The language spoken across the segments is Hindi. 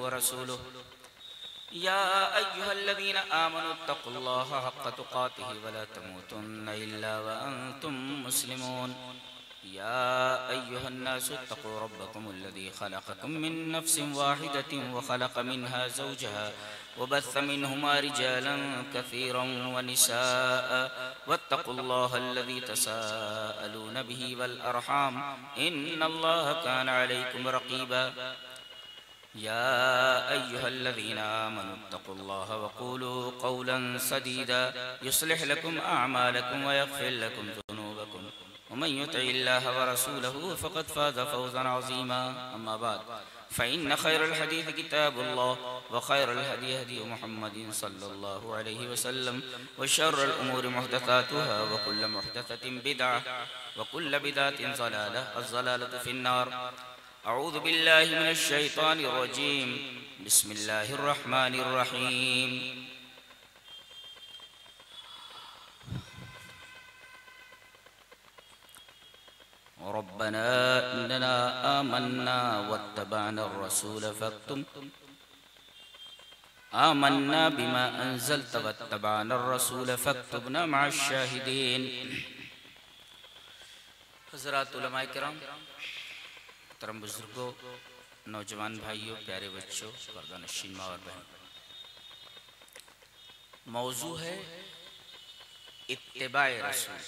वरसूलुहु या अय्युहल्लज़ीना आमनु तक़ुल्लाहा हक़्क़ तुक़ातिहि वला तमूतुन्ना इल्ला व अंतुम मुस्लिमून या अय्युहन्नासु तक़ू रब्बकुमुल्लज़ी ख़लक़कुम मिन नफ़्सिन वाहिदतिन व ख़लक़ मिन्हा ज़ौजहा व बस्स मिन्हुमा रिजालन कसीरन व निसाअ वत्तक़ुल्लाहल्लज़ी तसाअलून बिही वल अरहाम इन्नल्लाहा कान अलैकुम रक़ीबा या अय्युहल्लज़ीना आमनु तक़ुल्लाहा वक़ूलू क़ौलन सदीदा युस्लिह लकुम अअमालकुम व यग़फ़िर लकुम ज़ुनूबकुम व मन युतिइल्लाह व रसूलहु फ़क़द फ़ाज़ फ़ौज़न अज़ीमा अम्मा बाद फ़इन्न ख़ैरल हदीस किताबुल्लाह व ख़ैरुल हदी हदी मुहम्मदिन सल्लल्लाहु अलैहि वसल्लम व शर्रुल उमूरि मुहदसातुहा व कुल्लु मुहदसतिन बिदअह व कुल्लु बिदअतिन ज़लालह अज़्ज़लालतु फ़िन्नार अऊज़ु बिल्लाहि मिनश शैतानिर रजीम बिस्मिल्लाहिर रहमानिर रहीम रब्बना इन्नना आमन्ना वत्तबअना रसूल आमन्ना बिमा अंज़लत वत्तबअना रसूल फक्तुबना मअश शाहिदीन। हज़रात उलमाए किराम, मोहतरम बुजुर्गों, नौजवान भाइयों, प्यारे बच्चों, पर्दानशीन माँ और बहन, मौजू है इत्तिबाए रसूल।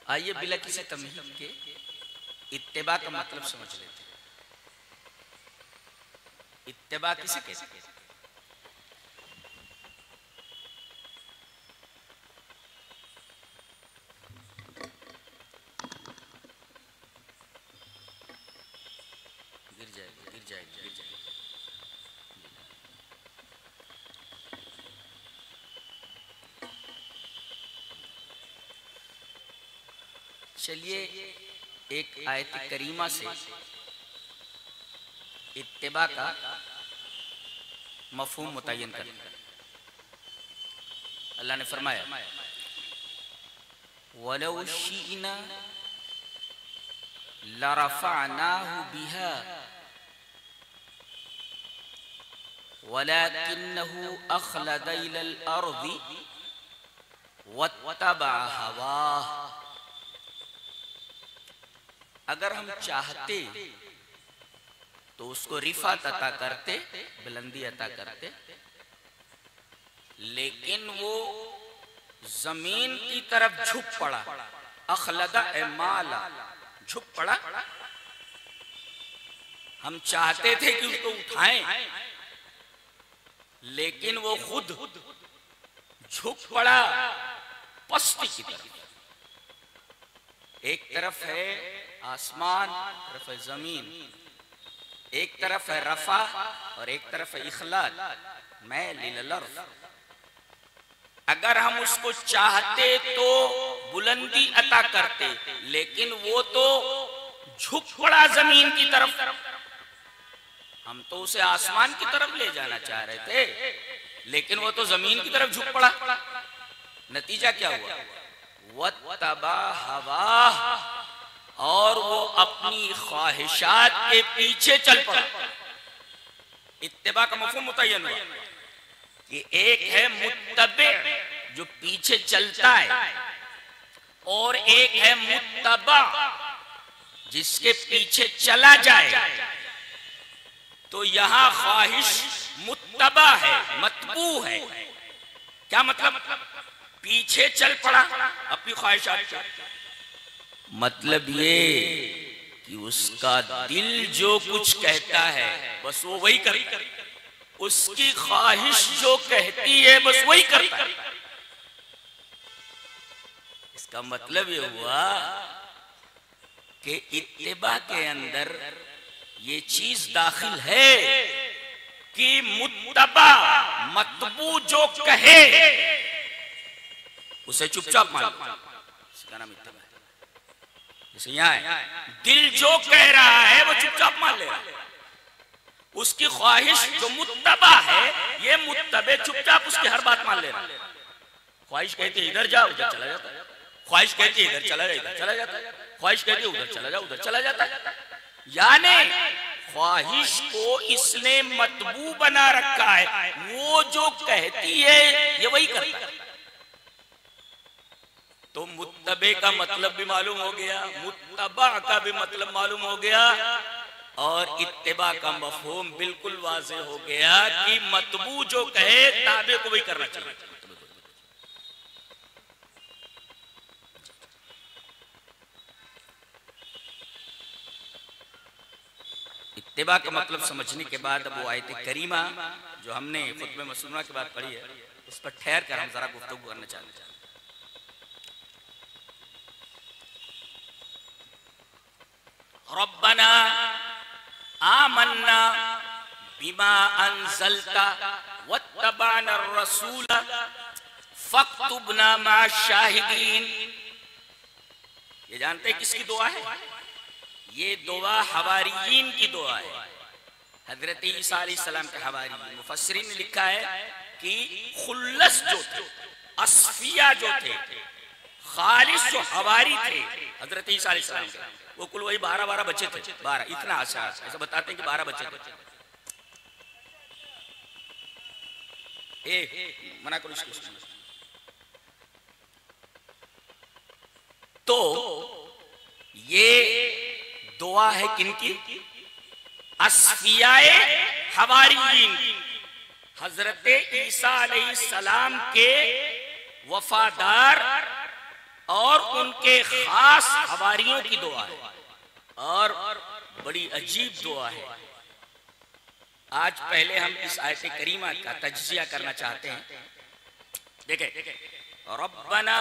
आइए बिला किसी तमहीद के इत्तिबा का मतलब समझ लेते हैं। इत्तिबा किसे कहते हैं? गिर जाएगी। चलिए एक आयत करीमा से इत्तिबा का मफ़हूम मुतय्यन करें। अल्लाह ने फरमाया वलौ शिअना लरफ़अनाहु बिहा वलाकिन्नहु अख़लद इलल अर्ज़ि वत्तबअ हवाह। अगर हम चाहते तो उसको रिफ़ात अता करते, बुलंदी अता करते, लेकिन वो जमीन की तरफ झुक पड़ा। अखलदा माला, झुक पड़ा। हम चाहते थे कि उसको उठाएं, लेकिन वो खुद झुक पड़ा पस्ती की तरफ। एक तरफ है आसमान, तरफ है जमीन, एक तरफ है रफा और एक तरफ है इखलाल, मैल इलल अर्ज़। अगर हम उसको चाहते तो बुलंदी अता करते, लेकिन वो तो झुक पड़ा जमीन की तरफ। हम तो उसे आसमान की तरफ ले जाना चाह रहे थे, लेकिन वो तो जमीन की तरफ झुक पड़ा। नतीजा क्या हुआ? वत्तबा हवाह, और वो अपनी ख्वाहिशात के पीछे चल पड़ा। इत्तिबा का मफ़हूम मुतय्यन हुआ कि एक है मुत्तबे जो पीछे चलता है, और एक है मुत्तबा जिसके पीछे चला जाए। तो यहां ख्वाहिश मुत्तबा है, मतबू है। क्या मतलब? पीछे चल पड़ा अपनी ख्वाहिशात के। मतलब ये कि उसका दिल जो कुछ कहता है बस वो वही करता है, उसकी ख्वाहिश जो कहती है बस वही करता है। इसका मतलब ये हुआ कि इत्तिबा के अंदर ये चीज दाखिल है कि मुत्तबा, मतबू जो कहे उसे चुपचाप मान लो। इसका नाम इत्तिबा है। जैसे यहाँ है, दिल जो कह रहा है वो चुपचाप मान ले रहा है। उसकी ख्वाहिश जो मुत्तबा है, ये मुत्तबे चुपचाप उसकी हर बात मान ले रहा है। ख्वाहिश कहती है इधर जाओ, इधर चला जाता है। ख्वाहिश कहती है इधर चला जाए, इधर चला जाता है। ख्वाहिश कहती है उधर चला जा, उधर चला जाता है। यानी ख्वाहिश को इसने मतबू बना रखा है, वो जो कहती है ये वही करता है। तो मुत्तबे का मतलब भी मालूम हो गया, मुत्तबा का भी मतलब मालूम हो गया, और इत्तिबा का मफहूम बिल्कुल वाज़ेह हो गया कि मतबू जो कहे ताबे को वही करना चाहिए। इत्तिबा का मतलब समझने के बाद अब वो आयत करीमा जो हमने खुतबे मसनूना के बाद पढ़ी है उस पर ठहर कर हम जरा गुफ्तगू करना चाहते हैं। रब्बना आमन्ना बिमा अंज़लता वत्तबाना रसूल फक्तुबना मा शाहिदीन। ये जानते हैं किसकी दुआ है? ये दुआ हवारियीन की दुआ है। हजरत ईसा अलैहिस्सलाम के हवारी मुफस्सिरीन ने लिखा है कि खुल्लस जो थे, अस्फिया जो थे, खालिस जो हवारी थे हजरत ईसा अलैहिस्सलाम के, वो कुल वही 12 बच्चे थे। 12 इतना आशा ऐसा बताते हैं कि 12 बच्चे थे। मना करो इसको। तो ये दुआ है किनकी? अस्फियाए हवारियीन, हजरत ईसा अलैहिस्सलाम के वफादार और उनके खास हवारियों की दुआ है, और बड़ी अजीब दुआ है। आज पहले हम इस आयत करीमा का तज्जिया करना चाहते हैं। देखें, रब्बना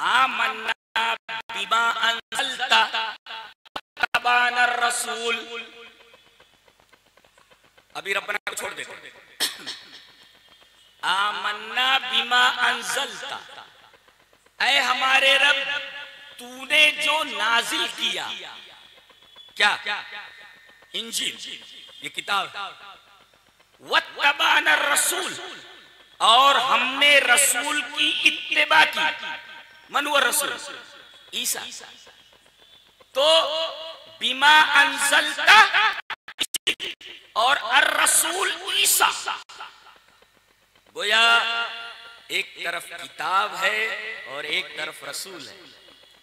आमन्ना बिमा अंज़लता वत्तबाना रसूल। अभी रब्बना को छोड़ देते, आमन्ना बिमा अंज़लता, ऐ हमारे रब तूने जो नाजिल किया, क्या? इंजील, ये किताब। वत्तबाना रसूल, और हमने रसूल की इत्तिबा की। मन हुआ रसूल? ईसा। तो बिमा अंज़लता और अर रसूल ईसा, गोया एक तरफ किताब है और एक तरफ रसूल है।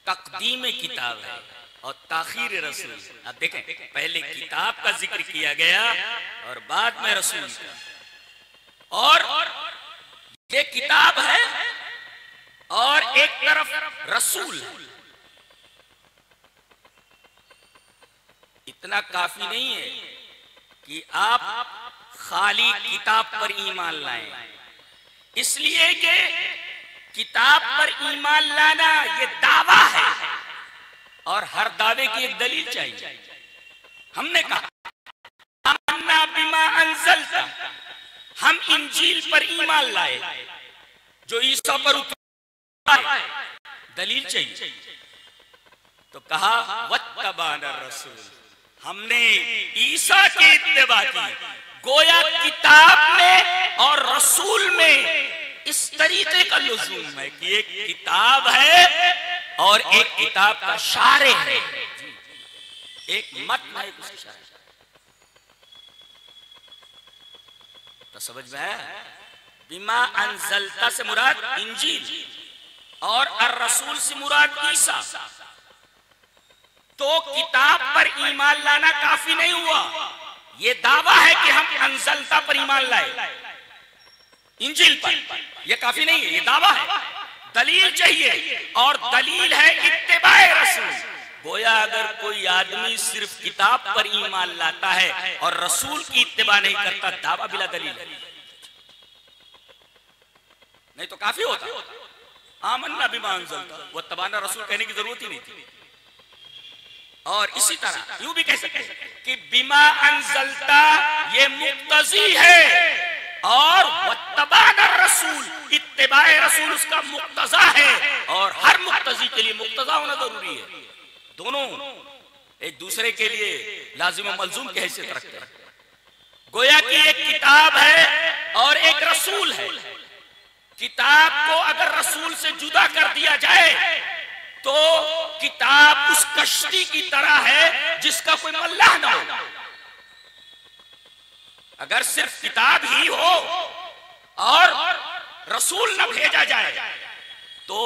तकदीम किताब है और ताखीर रसूल। अब देखें, पहले किताब का जिक्र किया गया और बाद में रसूल का। और ये किताब है और एक तरफ रसूल है। इतना काफी नहीं है कि आप खाली किताब पर ईमान लाएं, इसलिए कि किताब पर ईमान लाना ये दावा है और हर दावे की एक दलील चाहिए। हमने कहा आमन्ना बिमा अंज़लता, हम इंजील पर ईमान लाए जो ईसा पर उतरा है, दलील चाहिए। तो कहा वत्तबाना रसूल, हमने ईसा की इत्तिबा की। गोया किताब में और रसूल में इस तरीके का लुज़ूम है कि एक किताब है और एक किताब का शारे है, एक मतन है, उसकी शारे। तो समझ में है? बिमा अंज़लता से मुराद इंजील और अर रसूल से मुराद ईसा। तो किताब पर ईमान लाना काफी नहीं हुआ, ये दावा है कि हम अंज़लता पर ईमान लाए, इंजील पर, यह काफी नहीं है, ये दावा है। दलील चाहिए और दलील है इत्तिबाए रसूल। गोया अगर कोई आदमी सिर्फ किताब पर ईमान लाता है और रसूल की इत्तिबा नहीं करता, दावा बिला दलील है। नहीं तो काफी होता आमन्ना बिमा अंज़लता वत्तबाना रसूल कहने की जरूरत ही नहीं थी। और इसी तरह यूं भी कह सकते हैं कि बिमा अंज़लता ये मुक्तज़ी है और वत्तबाना रसूल इत्तिबाए रसूल उसका मुक्तज़ा है, और हर मुक्तज़ी के लिए मुक्तज़ा होना जरूरी है। दोनों एक दूसरे के लिए लाजिम और मलजूम की हैसियत रखते हैं। गोया कि एक किताब है और एक रसूल है। किताब को अगर रसूल से जुदा कर दिया जाए तो किताब उस कश्ती की तरह है जिसका कोई मल्लाह ना हो। अगर सिर्फ किताब ही हो और रसूल न भेजा जाए तो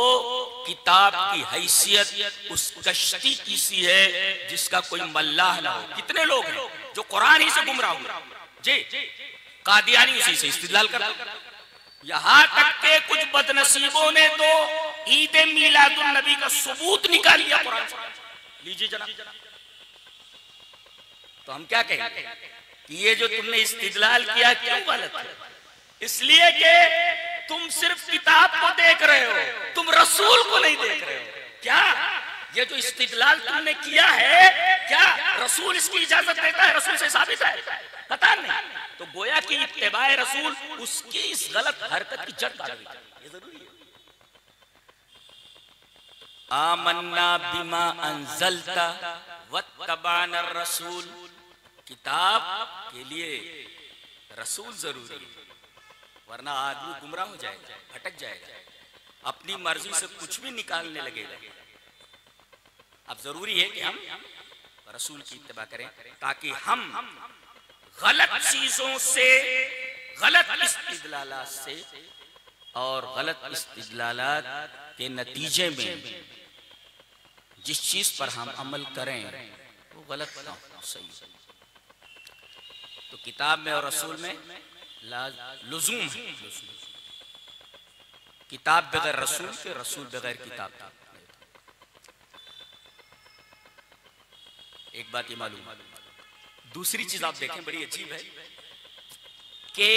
किताब की हैसियत उस कश्ती की सी है जिसका कोई मल्लाह ना हो। कितने लोग हैं जो कुरान ही से गुमराह हुए जी, कादियानी उसी से इस्तिदलाल करते, यहां तक के कुछ बदनसीबों ने तो ईद मिलादुन नबी का सबूत निकाल लिया कुरान से। लीजिए जनाब, तो हम क्या कहेंगे कि ये जो तुमने इस्तिदलाल किया क्यों गलत है? इसलिए कि तुम सिर्फ किताब को देख रहे हो, तुम रसूल को नहीं देख रहे हो। क्या ये जो इस्तिदलाल तुमने किया है, क्या रसूल इसकी इजाजत देता है? रसूल से साबित है? पता नहीं। तो गोया कि इत्तिबाए रसूल उसकी इस गलत हरकत की जड़ काट दी, ये जरूरी है। आमन्ना बिमा अंज़लता वत्तबाना रसूल, किताब के लिए रसूल जरूरी है, वरना आदमी गुमराह हो जाएगा, भटक जाएगा, अपनी मर्जी से कुछ भी निकालने लगेगा। अब जरूरी है कि हम रसूल की इत्तिबा करें ताकि हम गलत चीजों से, गलत इस्तिदलालात से और गलत इस्तिदलालात के नतीजे में जिस चीज पर हम अमल करें वो गलत ना हो, सही। तो किताब में और रसूल में लुज़ूम है। किताब बगैर रसूल के, रसूल बगैर किताब के। एक बात ये मालूम, दूसरी चीज आप देखें बड़ी अजीब है कि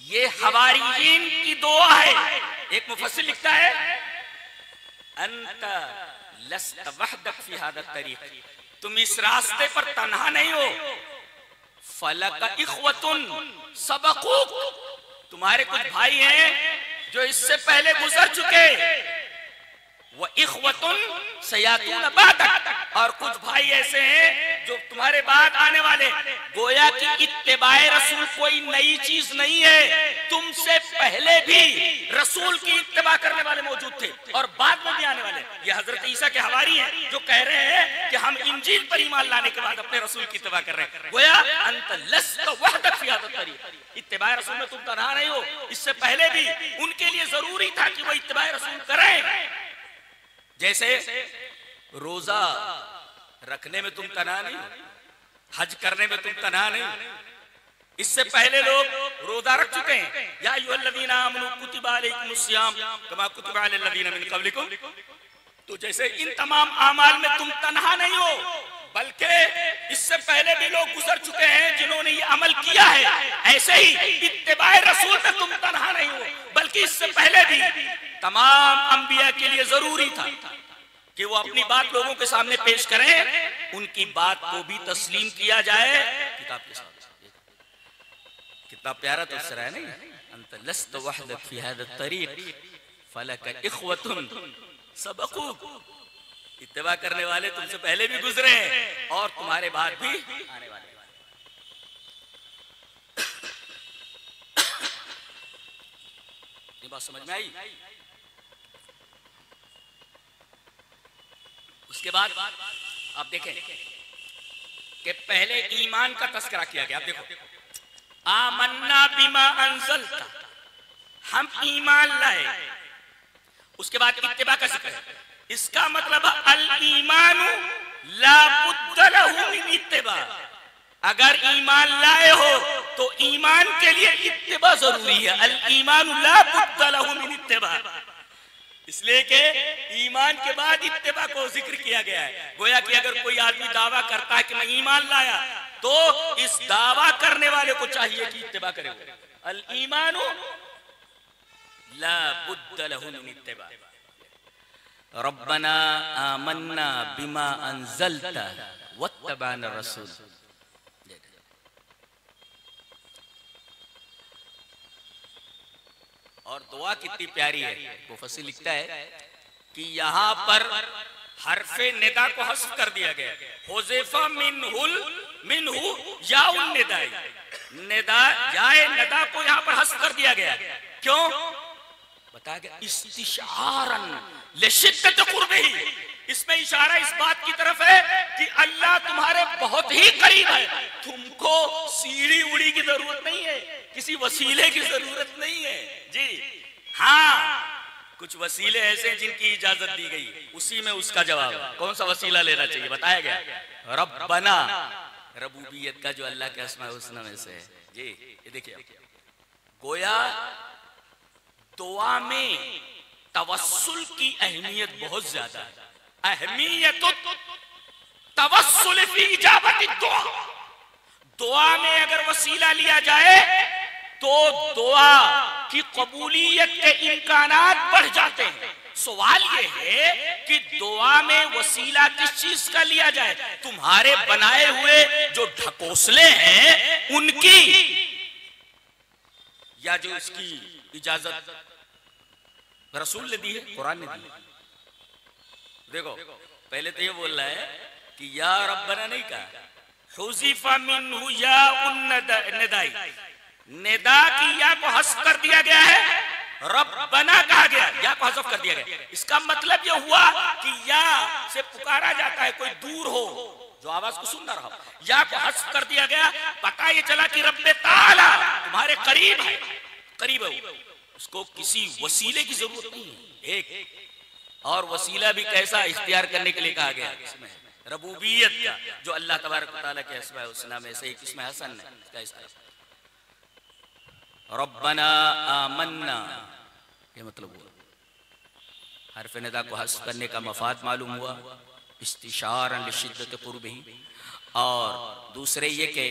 ये हवारियीन की दुआ है। एक मुफस्सिर लिखता है अंत लस्त वहदक फी हादा तरीक़, तुम इस रास्ते पर तन्हा नहीं हो। फलक इख्वतुन सबक़ूक, तुम्हारे कुछ भाई हैं जो इससे पहले गुजर चुके, वो इख्वतुन सयातून बादक, और कुछ भाई ऐसे हैं जो तुम्हारे बाद आने वाले। गोया कि इत्तिबाए रसूल कोई नई चीज नहीं है, तुमसे पहले भी रसूल की इत्तिबा करने वाले मौजूद थे और बाद में भी आने वाले। ये हजरत ईसा के हवारी हैं जो कह रहे हैं कि हम इंजील पर ईमान लाने के बाद अपने रसूल की इत्तिबा कर रहे हैं। गोया अंत लस्त वहदक फी हादा तरीक़, इत्तिबाए रसूल में तुम तन्हा नहीं हो। इससे पहले भी उनके लिए जरूरी था कि वो इत्तिबाए रसूल करें। जैसे रोजा रखने में तुम तन्हा नहीं, हज करने में तुम तन्हा नहीं, इससे पहले लोग रोजा रख चुके हैं। या अय्युहल्लज़ीना आमनू कुतिबा अलैकुमुस्सियाम कमा कुतिबा अलल्लज़ीना मिन क़ब्लिकुम। तो जैसे इन तमाम आमाल में तुम तन्हा नहीं हो, बल्कि इससे पहले भी लोग गुजर चुके हैं जिन्होंने ये अमल किया है। ऐसे ही इत्तिबाए रसूल में तुम तन्हा नहीं हो, बल्कि इससे पहले भी तमाम अंबिया के लिए जरूरी था कि वो अपनी बात लोगों के सामने पेश करें, उनकी बात को भी तस्लीम किया जाए किताब के साथ। कितना प्यारा तफसीर है नहीं, अंत लस्त वहदक फी हादा तरीक़ फलक इख्वतुन सबक़ूक, इत्तिबा करने वाले तुमसे पहले भी गुजरे हैं और तुम्हारे बाद भी आने वाले। ये बात समझ में आई? उसके बाद आप देखें कि पहले ईमान का तस्करा किया गया। आप देखो, आमन्ना बिमा अंज़लता, हम ईमान लाए। उसके बाद इत्तिबा का जिक्र है। इसका मतलब अल ईमानु ला बुद्द लहु मिन इत्तिबा, अगर ईमान लाए हो तो ईमान के लिए इत्तिबा जरूरी है। अल ईमानु ला बुद्द लहु मिन इत्तिबा, इसलिए कि ईमान के बाद इत्तिबा को जिक्र किया गया है। गोया कि अगर कोई आदमी दावा करता है कि मैं ईमान लाया, तो इस दावा करने वाले को चाहिए कि इत्तिबा करे। अल ईमानु ला बुद्द लहु मिन इत्तिबा, रब्बना आमन्ना बिमा अंज़लता वत्तबाना रसूल। और दुआ कितनी प्यारी है। मुफस्सिर लिखता है कि यहाँ पर हरफे निदा को हस्फ कर दिया गया। हुज़िफ़ा मिन्हु याउन निदाई, निदा याए निदा को यहाँ पर हस्फ कर दिया गया। क्यों? बताया गया इस्तिशारन लिशिद्दत कुर्बिही, इसमें इशारा इस बात की तरफ है कि अल्लाह तुम्हारे बहुत ही करीब है, तुमको सीढ़ी उड़ी की जरूरत नहीं है, किसी वसीले की जरूरत नहीं है जी। हाँ, कुछ वसीले ऐसे जिनकी इजाजत दी गई, उसी में उसका जवाब है। कौन सा वसीला लेना चाहिए बताया गया, रब्बना, रबूबियत का जो अल्लाह के अस्मा हुस्ना में से है जी। ये देखिए, गोया दुआ में तवस्सुल की अहमियत बहुत ज्यादा है। अहमियत तवस्सुल फी इजाबत दुआ, दुआ में अगर वसीला लिया जाए तो दुआ की कबूलियत के इम्कानात बढ़ जाते हैं। सवाल ये है कि दुआ में वसीला किस चीज का लिया जाए? तुम्हारे बनाए हुए जो ढकोसले हैं उनकी, या जो इसकी इजाजत रसूल ने दी है, कुरान ने दी है। देखो, पहले तो ये बोल रहा है कि या रब्बना नहीं कहा, हुज़िफ़ा मिन्हु या निदाई, निदा की या को हस्फ कर दिया गया है, रब्बना कहा गया, या को हस्फ कर दिया गया। इसका मतलब यह हुआ कि या से पुकारा जाता है, कोई दूर हो जो आवाज को सुन ना रहा, या को हस्फ कर दिया गया। पता ये चला कि रब्बे ताला तुम्हारे करीब है, करीब है, उसको किसी वसीले की जरूरत नहीं है। एक और वसीला भी कैसा इख्तियार करने के लिए कहा गया, इसमें रबूबियत का, जो अल्लाह तबारक व तआला के अस्मा हुस्ना में से एक इसमें हसन है, रब्बना आमन्ना, ये मतलब हुआ। हर्फ निदा को हस्फ करने का मफाद मालूम हुआ, इस्तिशारन लिशिद्दत कुर्बिही। और दूसरे ये के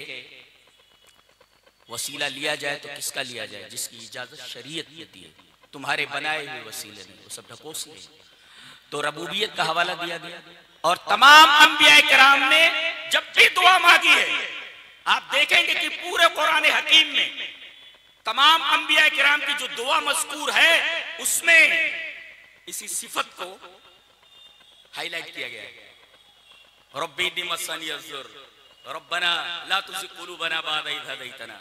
वसीला लिया जाए तो किसका लिया जाए? जिसकी इजाजत शरीयत देती है, तुम्हारे बनाए हुए वसीले नहीं, वो सब ढकोसले हैं। तो रबूबियत का हवाला दिया गया। और तमाम अंबिया किराम ने जब भी दुआ मांगी है, आप देखेंगे कि पूरे कुरान हकीम में तमाम अंबिया किराम की जो दुआ मज़कूर है उसमें इसी सिफत को हाईलाइट किया गया है। रब्बी इन्नी मस्सनी अज़्ज़ुर रब्बना ला तुज़िग़ क़ुलूबना बअद इज़ हदैतना,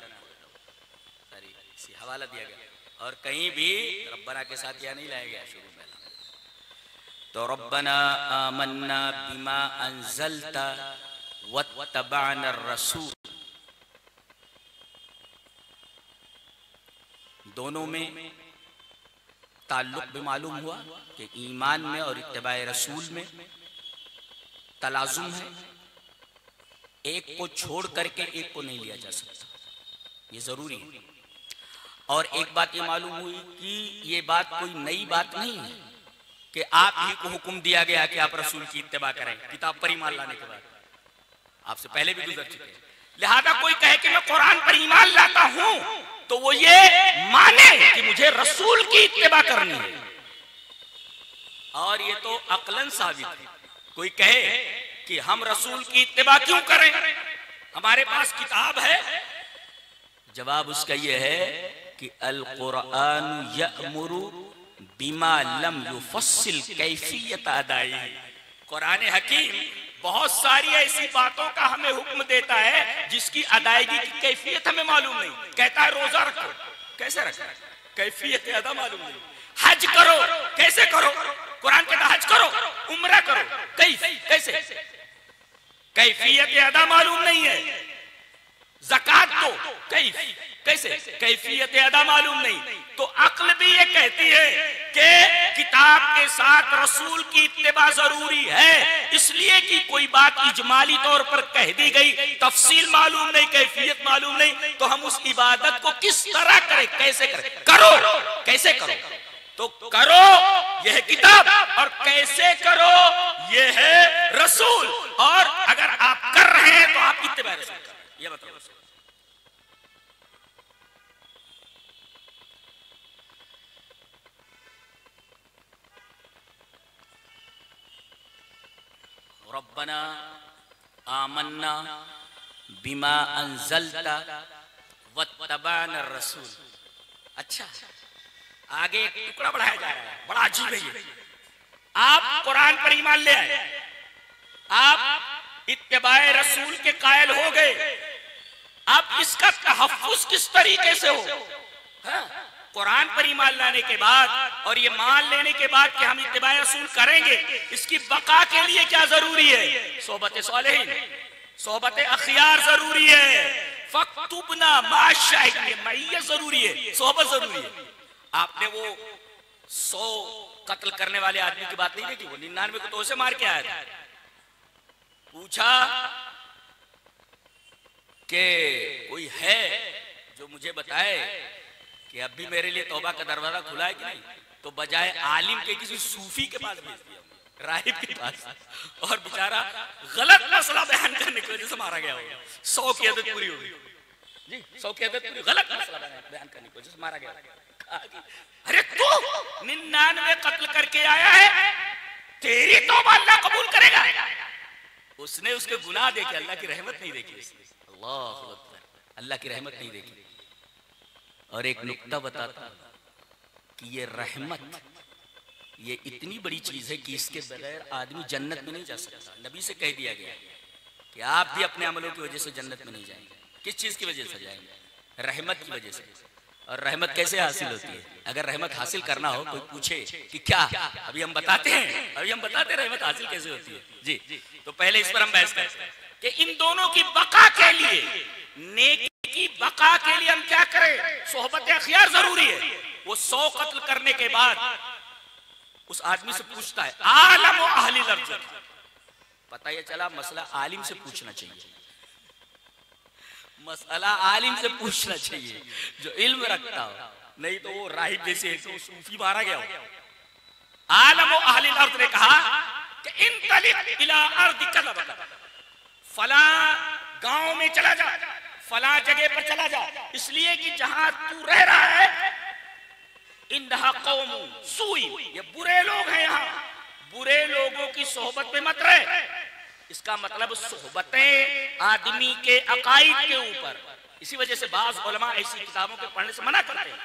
इसी हवाला दिया गया। और कहीं भी रब्बना के साथ यह नहीं लाया गया शुरू में। तो रब्बना आमन्ना बिमा अंज़लता वत्तबअना रसूल, दोनों में ताल्लुक भी मालूम हुआ कि ईमान में और इत्तिबाए रसूल में तलाजुम है, एक को छोड़ करके एक को नहीं लिया जा सकता, ये जरूरी है। और एक बात ये मालूम हुई कि ये बात कोई नई बात नहीं है कि आप ही को हुक्म दिया गया कि आप रसूल की इत्तिबा करें किताब पर ईमान लाने के बाद, आपसे पहले भी गुजर चुके हैं। लिहाजा कोई कहे कि मैं कुरान पर ईमान लाता हूं तो वो ये माने कि मुझे रसूल की इत्तिबा करनी है, और ये तो अक्लन साबित है। कोई कहे कि हम रसूल की इत्तिबा क्यों करें, हमारे पास किताब है, जवाब उसका ये है कि अल कुरान यअमुरु बिमा लम युफस्सिल कैफियत अदाई, कुरान हकीम बहुत सारी ऐसी बातों का हमें हुक्म देता है जिसकी अदायगी की कैफियत हमें मालूम नहीं। कहता है रोजा रखो, कैसे रखो, कैफियत अदा मालूम नहीं। हज करो, कैसे करो, कुरान कहता हज करो, उम्रा करो, कैसे, कैफियत अदा मालूम नहीं है। ज़कात दो, कैसे, कैफियत अदा मालूम नहीं। तो अक्ल भी ये कहती है कि किताब के साथ रसूल की इत्तिबा जरूरी है, इसलिए कि कोई बात इजमाली तौर पर कह दी गई, तफसील मालूम नहीं, कैफियत मालूम नहीं, तो हम उस इबादत को किस तरह करें, कैसे करें, करो, कैसे करो, तो करो यह है किताब, और कैसे करो यह है रसूल। और अगर आप कर रहे हैं तो आप इत्तिबा रसूल कर रहे हैं, ये बताओ। रब्बना आमन्ना बिमा अंज़लता वत्तबअना रसूल। अच्छा, आगे एक टुकड़ा बढ़ाया जा रहा है, बड़ा अजीब है ये। आप कुरान पर ईमान ले आए, आप इत्तिबाए रसूल के कायल हो गए, अब इसका तहफ्फुज़ किस तरीके से हो? कुरान पर ईमान लाने के बाद और ये मान लेने के बाद कि हम इत्तिबा रसूल करेंगे, इसकी बका के लिए क्या जरूरी है? सोहबत सालिहीन, सोहबत अखियार जरूरी है। फक्तुबना माशाहिदीन, मैयत जरूरी है, सोहबत जरूरी है। आपने वो 100 कत्ल करने वाले आदमी की बात नहीं देखी? वो 99 को तो उसे मार के आया था। पूछा कि कोई है जो मुझे बताए कि अब भी मेरे लिए तौबा का दरवाजा खुला है कि नहीं? तो बजाय आलिम के किसी सूफी के पास भेज दिया, राहिब के पास, और बेचारा गलत मसला बयान करने की वजह से मारा गया होगा। 100 की आदत पूरी होगी जी, 100 की आदत पूरी, गलत मसला बयान करने की वजह से मारा गया। अरे तू 99 कत्ल करके आया है, तेरी तौबा अल्लाह कबूल करेगा? उसने उसके गुनाह देखे, अल्लाह की रहमत नहीं देखी। अल्लाह अकबर, अल्लाह की रहमत नहीं देखी। और एक नुक्ता बताता कि ये रहमत, ये इतनी बड़ी चीज है कि इसके बगैर आदमी जन्नत में नहीं जा सकता। नबी से कह दिया गया कि आप भी अपने अमलों की वजह से जन्नत में नहीं जाएंगे। किस चीज की वजह से जाएंगे? रहमत की वजह से। और रहमत कैसे हासिल होती है? अगर रहमत हासिल करना हो, कोई पूछे कि क्या, अभी हम बताते हैं, अभी हम बताते हैं रहमत हासिल कैसे होती है जी। तो पहले इस पर हम बहस करते हैं कि इन दोनों की बका के लिए, नेकी की बका के लिए हम क्या करें? सोहबत अखियार जरूरी है। वो 100 कत्ल करने के बाद उस आदमी से पूछता है, आलम व अहलिल अर्ज़, पता ये चला मसला आलिम से पूछना चाहिए, मसला आलिम से पूछना चाहिए जो इल्म रखता हो, नहीं तो वो राहिब जैसे तो सूफी मारा गया हो। आलम व अहलिल अर्ज़ ने कहा कि इन तलिक इला अर्ज़ कज़ा बता, फला गांव में चला जा, फला जगह पर चला जा, इसलिए कि जहां तू रह रहा है इन्हा कौम सुई, ये बुरे लोग हैं, यहाँ बुरे लोगों की सोहबत में मत रहे। इसका मतलब सोहबतें आदमी के अकाइद के ऊपर, इसी वजह से बाज़ उलमा ऐसी किताबों के पढ़ने से मना करते हैं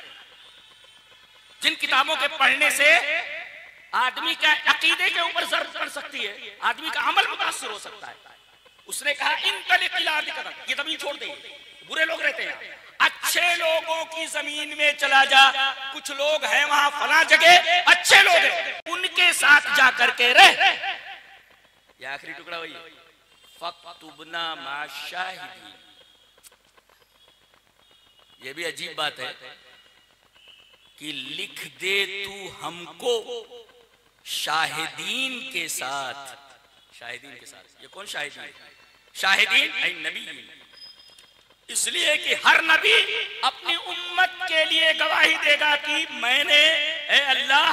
जिन किताबों के पढ़ने से आदमी का अकीदे के ऊपर ज़र्ब पड़ सकती है, आदमी का अमल मुतासिर हो सकता है। उसने कहा इन तलिक़िला, ये जमीन छोड़ दे, बुरे लोग रहते हैं, अच्छे लोगों की जमीन में चला जा, कुछ लोग हैं वहां फला जगह अच्छे लोग हैं, उनके साथ जा करके रह। ये आखिरी टुकड़ा वही, फक्तुबना माशाहिदीन। ये भी अजीब बात है कि लिख दे तू हमको शाहिदीन के साथ, शाहिदीन के साथ। ये कौन शाहिदीन? शाहिदीन ऐ नबी, इसलिए कि हर नबी अपनी उम्मत के लिए गवाही देगा कि मैंने ए अल्लाह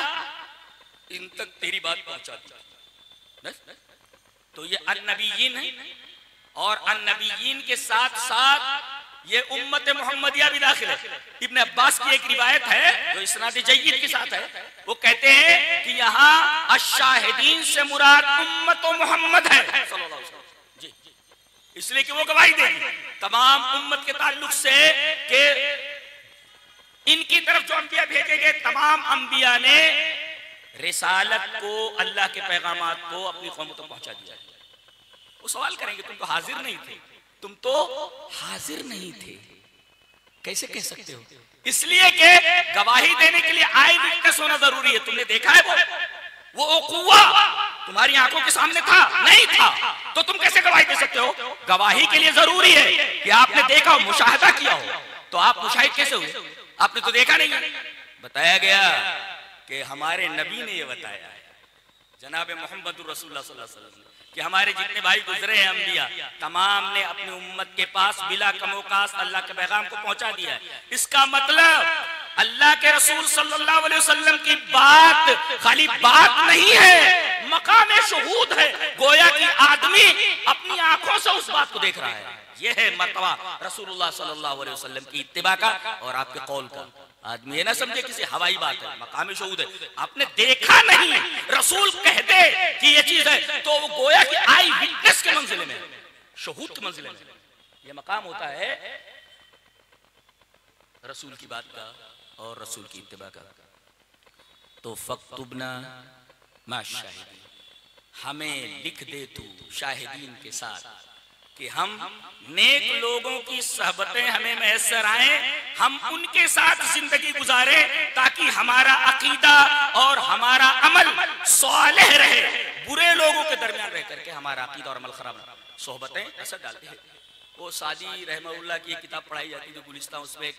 इन तक तेरी बात पहुंचा दी। तो ये अन्नबीयीन है, और अन्नबीयीन के साथ साथ ये उम्मत मोहम्मदिया भी दाखिल है। इब्न अब्बास की एक रिवायत है जो इस्नाद जय्यद के साथ है, वो कहते हैं कि यहाँ अश-शाहिदीन से मुराद उम्मत मोहम्मद है सल्लल्लाहु अलैहि वसल्लम जी, इसलिए कि वो गवाही देगी तमाम उम्मत के ताल्लुक से कि इनकी तरफ जो अंबिया भेजे गए, तमाम अंबिया ने रिसालत को, अल्लाह के पैगामात को अपनी कौम तक पहुंचा दिया। वो सवाल करेंगे तुम तो हाजिर नहीं थे, तुम तो हाजिर नहीं थे, कैसे कह सकते हो? इसलिए कि गवाही देने के लिए आई विटनेस होना जरूरी है। तुमने देखा है वो कुव्वा तुम्हारी आंखों के सामने था? नहीं था, तो तुम कैसे गवाही दे सकते हो? गवाही के लिए जरूरी है कि आपने देखा हो, मुशाहिदा किया हो। तो आप मुशाहिद कैसे हुए? आपने तो देखा नहीं। बताया गया कि हमारे नबी ने ये बताया है, जनाब मोहम्मद रसूलुल्लाह सल्लल्लाहु अलैहि वसल्लम, कि हमारे जितने भाई गुजरे हैं अंबिया, तमाम ने अपनी उम्मत के पास बिला कमोकास अल्लाह के पैगाम को पहुंचा दिया है। इसका मतलब अल्लाह के रसूल सल्लल्लाहु अलैहि वसल्लम की बात खाली बात नहीं है, मकाम शहूद है। गोया कि आदमी अपनी आंखों से उस बात को देख रहा है। यह है मर्तबा रसूलुल्लाह सल्लल्लाहु अलैहि वसल्लम की इत्तिबा का और आपके कौल का। आदमी ये ना समझे किसी हवाई बात है, मकाम शहूद है, आपने देखा नहीं, रसूल कह दे कि ये चीज है तो वो गोया कि आई विटनेस के मंजिले में, शहूद के मंजिले में। ये मकाम होता है रसूल की बात का और रसूल की इत्तिबा का। तो फक्तुबना मा शाहिदीन, हमें लिख दे तू शाहिदीन के साथ कि हम नेक लोगों की सहबतें हमें मैसर आए, हम उनके साथ जिंदगी गुजारे ताकि हमारा अकीदा और हमारा अमल सालेह रहे। बुरे लोगों के दरमियान रह करके हमारा अकीदा और अमल खराब ना। सोहबतें असर डालती है। वो सादी रहमतुल्लाह की एक किताब पढ़ाई जाती है गुलिस्तान, उसमें एक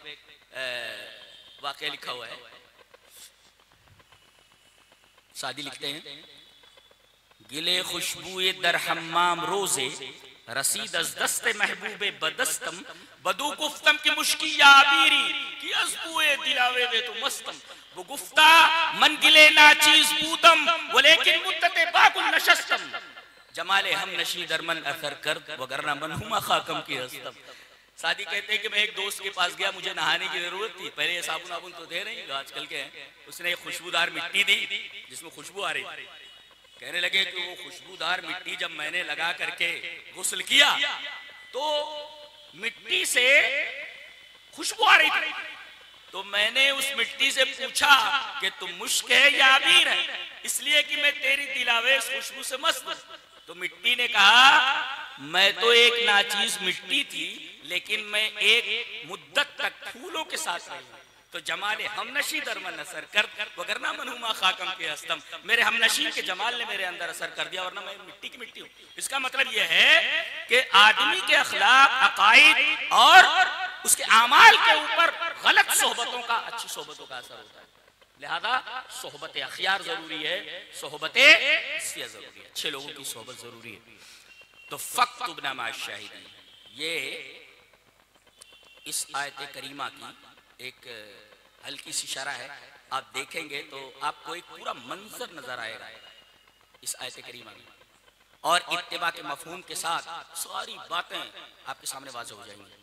वाक़या लिखा हुआ है। सादी लिखते हैं, गिले खुशबुए दर हम्माम रोजे रसीद अज दस्ते महबूबे बदस्तम बदू गुफ्तम की मुश्की याबीरी की अज़बुए दिलावे वे तो मस्तम वो गुफ्ता मन गिले नाचीज बूदम वो लेकिन मुद्दते बाकुल नशस्तम जमाले हम नशी दरमन असर कर वगरना मनहुमा खाकम की हस्तम। सादी कहते हैं कि मैं एक दोस्त के पास गया, मुझे नहाने की जरूरत थी। पहले ये साबुन आबुन तो दे रही आजकल के हैं। उसने एक खुशबूदार मिट्टी दी जिसमें खुशबू आ रही। कहने लगे कि वो खुशबूदार मिट्टी जब मैंने लगा करके गुस्ल किया तो मिट्टी से खुशबू आ रही थी। तो मैंने उस मिट्टी से पूछा कि तुम मुश्क है या अबीर है, इसलिए कि मैं तेरी दिलावेश खुशबू से मस्त हूं। तो मिट्टी ने कहा मैं तो एक नाचीज मिट्टी थी, लेकिन मैं एक मुद्दत तक फूलों के साथ रही। तो जमाले हमनशी दरमन असर कर वगरना मनहुमा खाकम के हस्तम, मेरे हमनशी के जमाल ने मेरे अंदर असर कर दिया, वरना मैं मिट्टी की मिट्टी हूँ। इसका मतलब यह है कि आदमी के अखलाक, अकाइद और उसके आमाल के ऊपर गलत सोहबतों का अच्छी सोहबतों का असर होता है। लिहाजा सोहबत अखियार जरूरी है, सोहबत जरूरी है, अच्छे लोगों की सोहबत जरूरी है। तो फक्तुबना मा शाहिदीन, ये इस आयत करीमा की एक हल्की सी इशारा है। आप देखेंगे तो आपको एक पूरा मंजर नजर आएगा इस आयत करीमा में, और इत्तिबा के मफहूम के साथ सारी बातें आपके सामने वाज़ेह हो जाएंगी।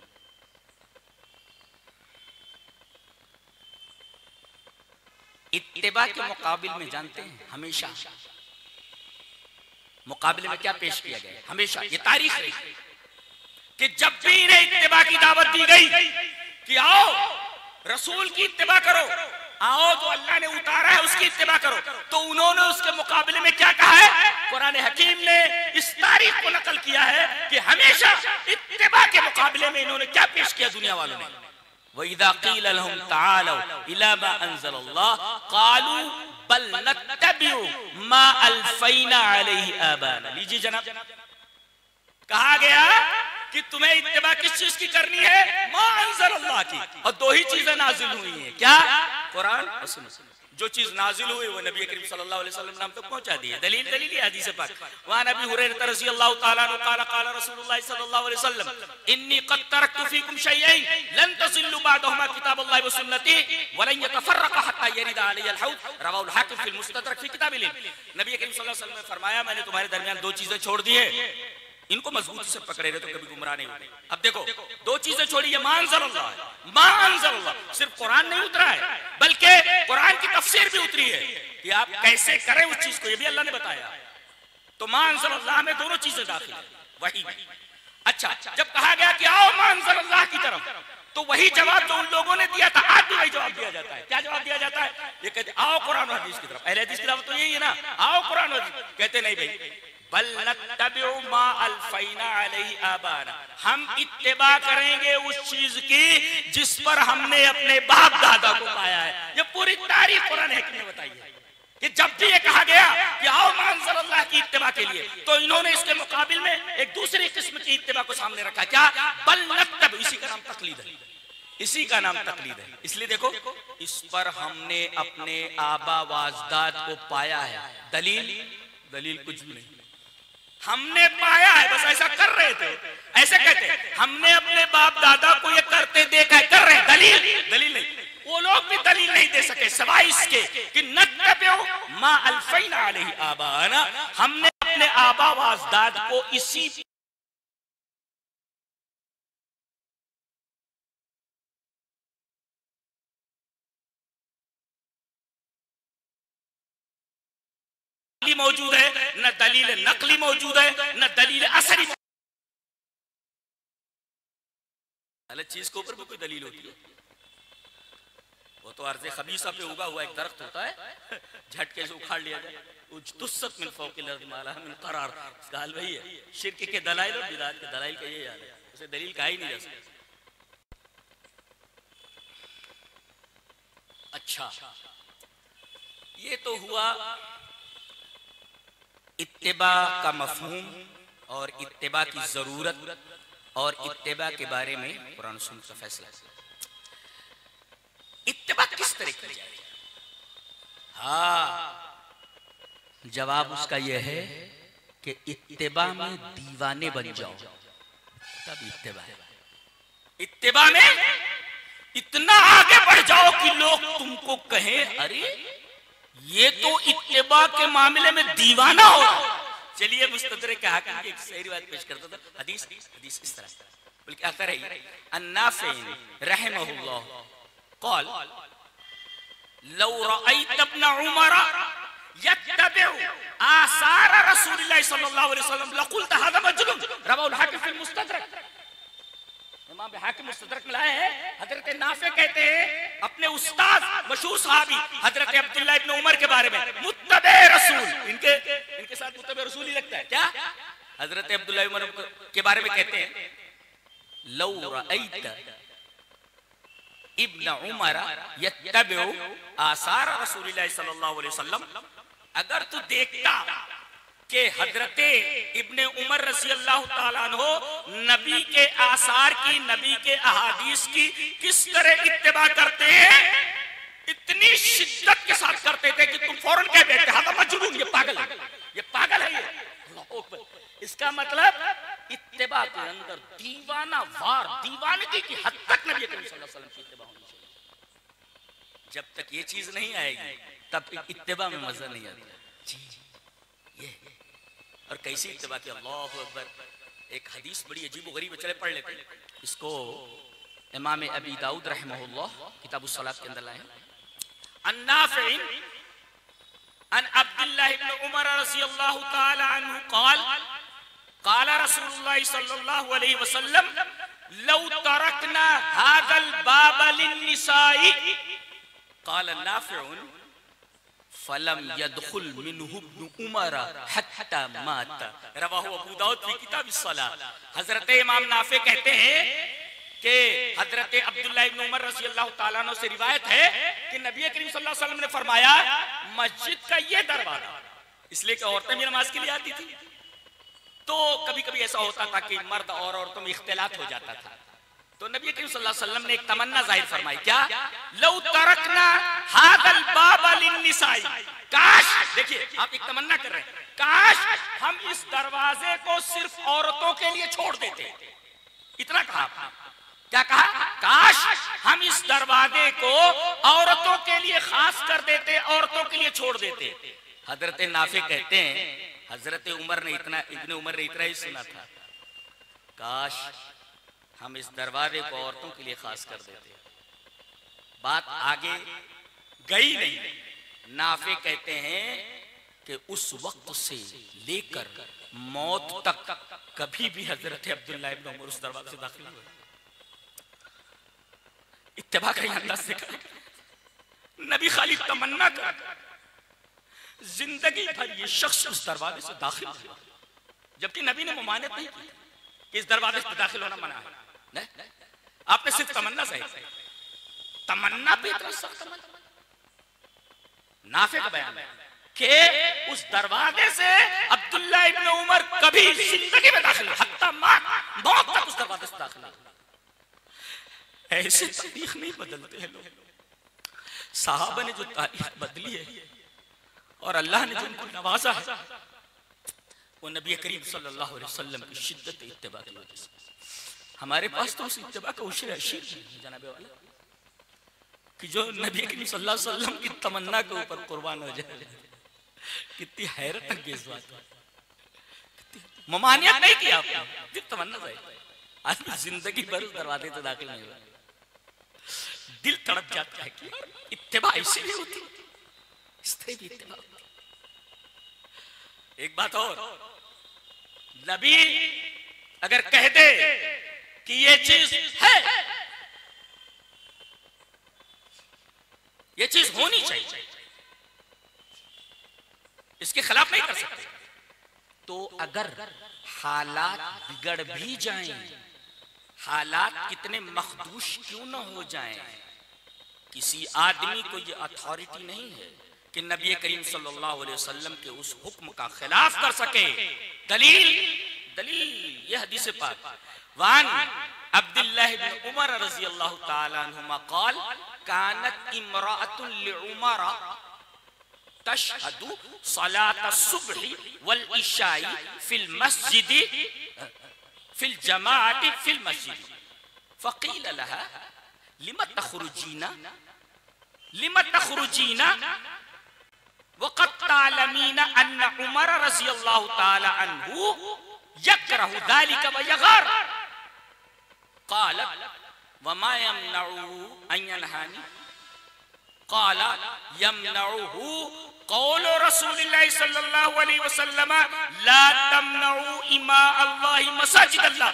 इत्तिबा के मुकाबिल में जानते हैं हमेशा मुकाबले में क्या पेश किया गया? हमेशा ये तारीख रही कि जब भी इन्हें इत्तिबा की दावत दी गई कि आओ रसूल की इत्तिबा करो, आओ जो अल्लाह ने उतारा है उसकी इत्तिबा करो, तो उन्होंने उसके मुकाबले में क्या कहा है? कुरान हकीम ने इस तारीख को नकल किया है कि हमेशा इत्तिबा के मुकाबले में इन्होंने क्या पेश किया दुनिया वालों ने? वइज़ा क़ील लहुम तआलू इला मा अंज़लल्लाह क़ालू बल नत्तबिउ मा अल्फ़ैना अलैहि आबाना। लीजिए जनाब, कहा गया कि तुम्हें इत्तिबा किस चीज की करनी है? मा अंज़लल्लाह की। और दो ही चीजें नाजिल हुई हैं, क्या? कुरान और सुन्नत। जो चीज नाजिल हुई वो नबी करीम सल्लल्लाहु अलैहि वसल्लम नाम तक पहुंचा दी है। दलील हदीस पाक। वहां नबी हुरैरा रज़ियल्लाहु ताला अन्हु क़ाल क़ाल रसूलुल्लाह सल्लल्लाहु अलैहि वसल्लम इन्नी क़द तरक्तु फ़ीकुम शय्यैन लन तज़िल्लु बअदहुमा किताबुल्लाहि व सुन्नती व लन यतफ़र्रक़ा हत्ता यरिदा अलैहिल हौद रवाहुल हाकिम फ़िल मुस्तदरक फ़ी किताबिल इल्म। नबी करीम सल्लल्लाहु अलैहि वसल्लम ने फरमाया मैंने तुम्हारे दरमियान दो चीजें छोड़ दी है, इनको मजबूती से पकड़े रहे तो कभी गुमराह नहीं होंगे। अब देखो दो चीजें छोड़ी, ये मानज़लल्लाह, सिर्फ कुरान नहीं उतरा है बल्कि कुरान की तफसीर भी उतरी है कि आप कैसे करें उस चीज को, ये भी अल्लाह ने बताया। तो मानज़लल्लाह में दोनों चीजें दाखिल है, वही में। अच्छा, जब कहा गया कि आओ मानज़लल्लाह की तरफ, तो वही जवाब जो उन लोगों ने दिया था आज भी वही जवाब दिया जाता है। क्या जवाब दिया जाता है? ये कहते आओ कुरान और हदीस की तरफ। अहले हदीस की तरफ तो यही है ना, आओ कुरान और हदीस। कहते नहीं भाई, बल नत्तबिउ मा अल्फ़ैना अलैहि आबाना, हम इत्तिबा करेंगे उस चीज की जिस पर हमने अपने बाप दादा को पाया है। ये पूरी तारीख कुरान हकीम ने बताई है कि जब भी ये कहा गया कि आओ मानज़लल्लाह की इत्तिबा के लिए, तो इन्होंने इसके मुकाबिल में एक दूसरी किस्म की इत्तिबा को सामने रखा। क्या? बल नत्तब, इसी का नाम तकलीद है, इसी का नाम तकलीद है। इसलिए देखो इस पर हमने अपने आबा व अजदाद को पाया है। दलील कुछ भी नहीं, हमने पाया है, बस ऐसा कर रहे थे। ऐसे कहते हमने अपने बाप दादा को ये करते देखा है, कर रहे हैं। दलील नहीं, वो लोग भी दलील नहीं दे सके सवाए इसके कि नत्तबिउ मा अल्फ़ैना अलैहि आबाना, हमने अपने आबा व अजदाद को इसी मौजूद है, न दलील नकली मौजूद है, न दलील असरी। गलत चीज के ऊपर भी कोई दलील होती है। वो तो अर्ज़े खबीसा पे उगा हुआ एक दरख्त होता है, झटके से उखाड़ लिया जाए। तुस्सत मिन फौकिल अर्ज़ मा लहा मिन करार, इसका हाल वही है। शिर्क के दलाइल और बिदात के दलाइल का ये हाल है, उसे दलील कहा ही नहीं जा सकता। अच्छा, ये तो हुआ इत्तिबा का मफहूम और इत्तिबा की जरूरत और इत्तिबा के बारे में कुरान सुन्नत का फैसला। इत्तिबा किस तरह की जाए? हाँ, जवाब उसका यह है कि इत्तिबा में दीवाने बन जाओ, तब इत्तिबा है। इत्तिबा में इतना आगे बढ़ जाओ कि लोग तुमको कहें अरे ये तो इत्तिबा के मामले में दीवाना हो। चलिए मुस्तदरक हाकिम की एक सही रिवायत पेश करता था। हदीस इस तरह, बल्कि आता रही अन्नाफी रहमहुल्लाह क़ाल लौ रअयत इब्न उमर यत्तबिउ आसार रसूलिल्लाह सल्लल्लाहु अलैहि वसल्लम लक़ुल्त हाज़ा मजनून, रवाहुल हाकिम फ़िल मुस्तदरक। इमाम हाकिम मुस्तदरक में लाए हैं। हजरत नाफे कहते हैं अपने उस्ताद मशहूर सहाबी हजरत अब्दुल्लाह इब्न उमर के बारे में, मुत्तबे रसूल, इनके साथ मुत्तबे रसूल ही लगता है क्या? हजरत अब्दुल्लाह उमर के बारे में कहते हैं लौ रअयत इब्न उमर यत्तबिउ आसार रसूलिल्लाह सल्लल्लाहु अलैहि वसल्लम, अगर तू देखता कि हजरत इब्ने उमर रज़ी अल्लाह ताला अन्हो नबी के आसार की, नबी के अहादीस की किस तरह इत्तिबा करते हैं, इतनी शिद्दत के साथ करते थे कि तुम फौरन कह बैठते हाज़ा मजनून, ये पागल है, ये पागल है, ये। इसका मतलब इत्तिबा के अंदर दीवाना वार, दीवानगी की हद तक नबी करीम सल्लल्लाहु अलैहि वसल्लम की इत्तिबा होनी चाहिए। जब तक ये चीज नहीं आएगी तब इत्तिबा में मजा नहीं आता। ये और कैसी इत्तिबा की, अल्लाहु अकबर। एक हदीस बड़ी अजीब व गरीब, चले पढ़ लेते इसको। इमाम अबी दाऊद रहमहुल्लाह किताबुस सलात के अंदर लाए। अन्नाफी अन अब्दुल्लाह इब्न उमर रज़ियल्लाहु ताला अन्हु क़ाल क़ाल रसूलुल्लाह सल्लल्लाहु अलैहि वसल्लम लौ तरकना हाज़ल बाब लिन्निसाई क़ाल नाफ़िउन फलम यदखुल मिन्हु इब्न उमर हत्ता मात, रवाहु अबू दाऊद फी किताबिस सलात। हजरत इमाम नाफे कहते हैं कि हजरत अब्दुल्लाह इब्न उमर रज़ियल्लाहु ताला अन्हु से रिवायत है कि नबी करीम सल्लल्लाहु अलैहि वसल्लम ने फरमाया मस्जिद का ये दरवाजा, इसलिए कि औरतें भी नमाज के लिए आती थी, तो कभी कभी ऐसा होता था कि मर्द और औरतों में इख्तिलात हो जाता था। तो नबी करीम सल्लल्लाहु अलैहि वसल्लम ने एक तमन्ना जाहिर फरमाई, क्या? लौ तरकना हादल बाब लिन्निसाई, काश, देखिए आप एक तमन्ना कर रहे हैं, काश हम इस दरवाजे को सिर्फ औरतों के लिए छोड़ देते। इतना कहा, क्या कहा? काश हम इस दरवाजे को औरतों के लिए खास कर देते, औरतों के लिए छोड़ देते। हजरत नाफे कहते हैं हजरत उमर ने इब्ने उमर ने इतना ही सुना था, काश हम इस दरवाजे को औरतों के लिए खास कर देते। बात आगे गई नहीं। नाफे कहते हैं कि उस वक्त से लेकर मौत तक कभी भी हजरत अब्दुल्लाह इब्न उमर उस दरवाजे से दाखिल नहीं हुए। इत्तिबा का अंदाज से नबी खाली तमन्ना कर, जिंदगी भर ये शख्स उस दरवाजे से दाखिल हुआ, जबकि नबी ने मुमानत नहीं की कि इस दरवाजे से दाखिल होना मना है। नहीं, आपने सिर्फ तमन्ना सही, तमन्ना पे इतना सख्त नाफे का बयान है कि उस दरवाजे से अब्दुल्लाह इब्न उमर कभी जिंदगी में दाखिल, हत्ता मौत तक उस दरवाजे से दाखिल। ऐसे तारीख नहीं बदलते हैं लोग। साहबा ने जो तारीख बदली है और अल्लाह ने जो उनको नवाजा है वो नबी करीम सल्लल्लाहु अलैहि वसल्लम की शिद्दत इत्तिबा की वजह से। हमारे पास तो उस इत्तिबा का उशर अशीर है जनाबे वाला, कि जो नबी करीम सल्लल्लाहु अलैहि वसल्लम की तमन्ना के ऊपर कुर्बान हो जाए। कितनी हैरत अंगेज बात है, ममानियत नहीं की आपने, सिर्फ तमन्ना सही। आदमी जिंदगी भर उस दरवाजे से दाखिल नहीं हुआ। दिल तड़प जाता है कि इत्तिबा ऐसी भी होती, इस तरह भी इत्तिबा होती। एक बात और, नबी अगर कह दे कि ये चीज है ये चीज होनी चाहिए, इसके खिलाफ नहीं कर सकते। तो अगर हालात बिगड़ भी जाएं, हालात कितने मखदूश क्यों न हो जाएं, किसी आदमी को ये अथॉरिटी नहीं है कि नबी करीम सल्लल्लाहु अलैहि वसल्लम के उस हुक्म का खिलाफ कर सके। दलील दलील ये हदीस पाक वान अब्दुल्लाह इब्न उमर रज़ियल्लाहु ताला अन्हुमा क़ाल कानत इम्राअतुन लिउमर तशहदु सलात सुब्ही वल इशाई फिल मस्जिद फिल जमाअत फिल मस्जिद फ़क़ील लहा लिमा तख़रुजीना वक़द तालमीना अन्न उमर रज़ियल्लाहु ताला अन्हु यकरहु ज़ालिका व यग़ार क़ालत वमा यमनउ अन यनहानी क़ाल यमनउहु क़ौलु रसूलिल्लाहि सल्लल्लाहु अलैहि वसल्लम ला तमनउ इमा अल्लाहि मसाजिद अल्लाह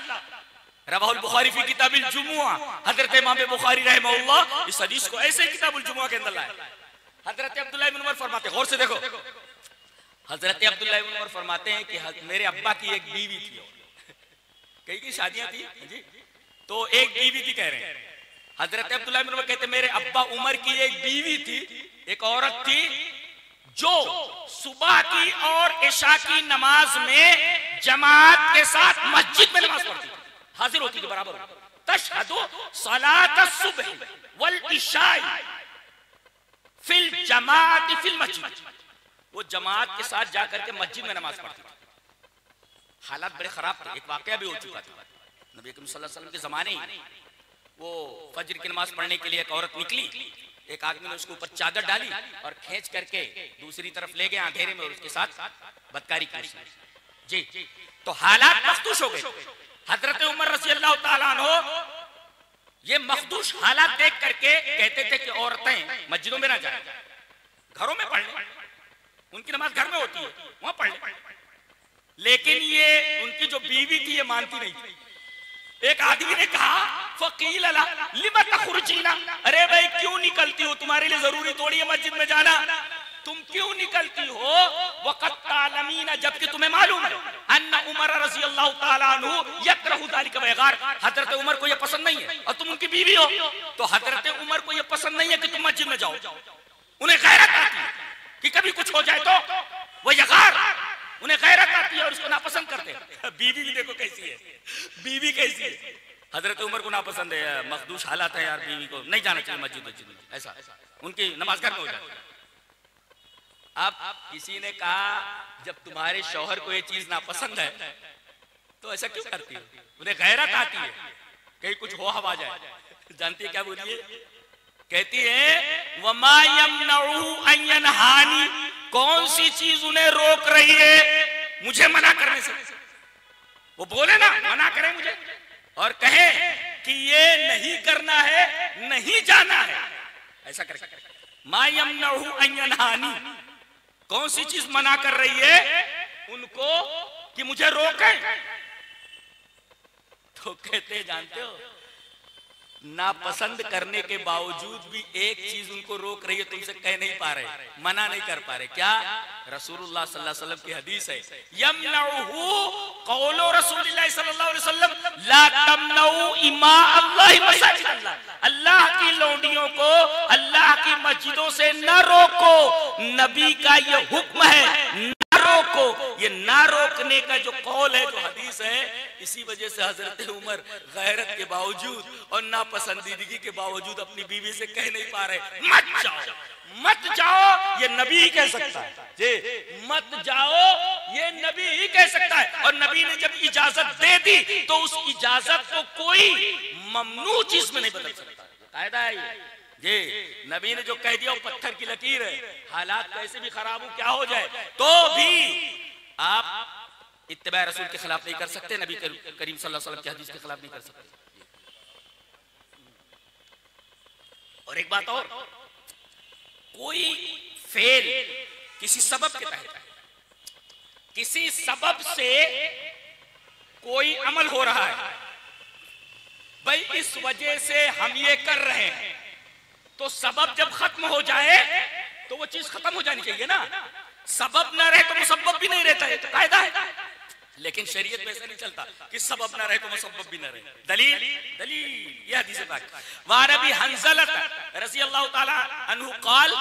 रवाहुल बुखारी फी किताबिल जुमुआ। हजरत इमाम बुखारी रहमहुल्लाह इस हदीस को ऐसे किताबुल जुमुआ के अंदर लाए। हजरत अब्दुल्लाह इब्न उमर फरमाते, गौर से देखो, हजरत अब्दुल्लाह इब्न उमर फरमाते हैं कि मेरे अब्बा की एक बीवी थी, कई की शादियां थी जी, तो एक बीवी थी कह रहे हैं। हजरत अब्दुल्लाह इब्न उमर कहते मेरे अब्बा उमर की एक बीवी थी, एक औरत थी जो सुबह की और इशा की नमाज में जमात के साथ मस्जिद में नमाज पढ़ती थी, हाजिर होती थी बराबर। तशहदु सलात सुबह वल इशाई फिल जमात फिल मस्जिद, वो जमात के साथ जाकर के मस्जिद में नमाज पढ़ती थी। हालात बड़े खराब थे। एक वाकया भी हो चुका था नबी करीम सल्लल्लाहु अलैहि वसल्लम के जमाने ही। वो फजर की नमाज पढ़ने के लिए एक औरत निकली, एक आदमी ने उसके ऊपर चादर डाली और खींच करके दूसरी तरफ ले गए अंधेरे में और उसके साथ बदकारी की जी। तो हालात मखदूश हो गए। हजरत उमर रज़ियल्लाहु ताला अन्हु ये मखदूश हालात देख करके कहते थे कि औरतें मस्जिदों में ना जाएं, घरों में पढ़ लें, उनकी नमाज घर में होती है, वहां पढ़ लें। लेकिन ये उनकी जो बीवी थी ये मानती नहीं थी। एक आदमी ने कहा फ़क़ील लिमा तख़रुजीना, अरे भाई क्यों निकलती हो, तुम्हारे लिए जरूरी थोड़ी है मस्जिद में जाना, तुम क्यों निकलती हो। वक़द तालमीना, जबकि तुम्हें मालूम है अन्ना उमर रज़ियल्लाहु ताला अन्हु यकरहु ज़ालिका व यग़ार, हजरत उमर को ये पसंद नहीं है और तुम उनकी बीवी हो, तो हजरत उमर को ये पसंद नहीं है कि तुम मस्जिद में जाओ। उन्हें गैरत आती है कि कभी कुछ हो जाए तो, वो यग़ार, उन्हें गैरत आती है और उसको नापसंद करते हैं। बीवी भी देखो कैसी है, बीवी कैसी है। हजरत उमर को नापसंद है, मखदूश हालात है यार, बीवी को नहीं जाना चाहिए मस्जिद में, ऐसा उनकी नमाज घर में हो जाती है। अब किसी ने कहा जब तुम्हारे शौहर को ये चीज नापसंद है तो ऐसा क्यों करती हो, उन्हें गैरत आती है कहीं कुछ हो हवा जाए। जानती है क्या बोलिए, कहती है वमा यमनउ अन यनहानी, कौन सी चीज उन्हें रोक रही है मुझे मना करने से। वो बोले ना मना करे मुझे और कहे कि ये नहीं करना है, नहीं जाना है, ऐसा करे। मा यमनउ अन यनहानी, कौन सी चीज मना कर रही है उनको कि मुझे रोके। तो कहते जानते हो नापसंद करने के बावजूद भी एक चीज उनको रोक रही है, तुमसे कह नहीं पा रहे, मना नहीं कर पा रहे। क्या? रसूलुल्लाह सल्लल्लाहु अलैहि वसल्लम की हदीस है, यमनउहु कौलु रसूलिल्लाह सल्लल्लाहु अलैहि वसल्लम ला तमनउ इमा अल्लाह मसाजिद अल्लाह, अल्लाह की लौंडियों को अल्लाह की मस्जिदों से न रोको। नबी का ये हुक्म है, न रोको। ये ना रोकने का जो कौल है, जो हदीस है, इसी वजह से हजरत उमर गैरत के बावजूद और नापसंदीदगी के बावजूद अपनी बीवी से कह नहीं पा रहे मत जाओ, मत जाओ। ये नबी ही कह सकता है जी, मत जाओ, ये नबी ही कह सकता है। और नबी ने जब इजाजत दे दी तो उस इजाजत को कोई ममनू चीज में नहीं बदल सकता। कायदा है ये, नबी ने जो कह दिया वो पत्थर की लकीर है। हालात कैसे भी खराब हो, क्या हो जाए, तो भी आप इत्तिबा रसूल के खिलाफ नहीं कर सकते, नबी करीम सल्लल्लाहु अलैहि वसल्लम की हदीस के खिलाफ नहीं कर सकते। और एक बात और, कोई फेल किसी सबब के तहत, किसी सबब से कोई अमल हो रहा है, भाई इस वजह से हम ये कर रहे हैं, तो सबब जब खत्म हो जाए तो वो चीज खत्म हो जानी चाहिए ना। सबब ना रहे तो मुसब्बब भी नहीं रहता है, तो कायदा है। लेकिन शरीयत में ऐसा नहीं चलता कि सबब ना रहे तो मुसब्बब भी ना रहे। दलील दलील यह हदीस पाक वारबी हंज़लत रज़ी अल्लाह ताला अन्हु क़ाल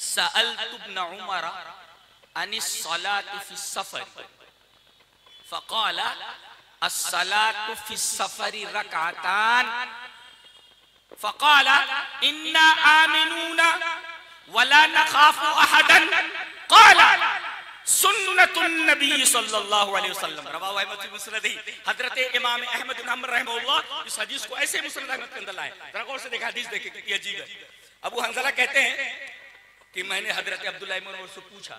सअलतु इब्न उमर अनिस सलाति फी सफर फ़क़ाल अस्सलातु फी सफरी रकअतान फ़क़ाल इन्ना आमिनूना वला नखाफु अहदन क़ाल सुन्नतुन नबी सल्लल्लाहु अलैहि वसल्लम रवाहु अहमद फी मुस्नद। हजरत इमाम अहमद बिन हंबल रहमहुल्लाह इस हदीस को ऐसे मुस्नद अहमद के अंदर लाए। जरा गौर से देखा हदीस देखें कितनी अजीब है। अबू हंज़ला कहते हैं कि मैंने हजरत अब्दुल्लाह इब्न उमर से पूछा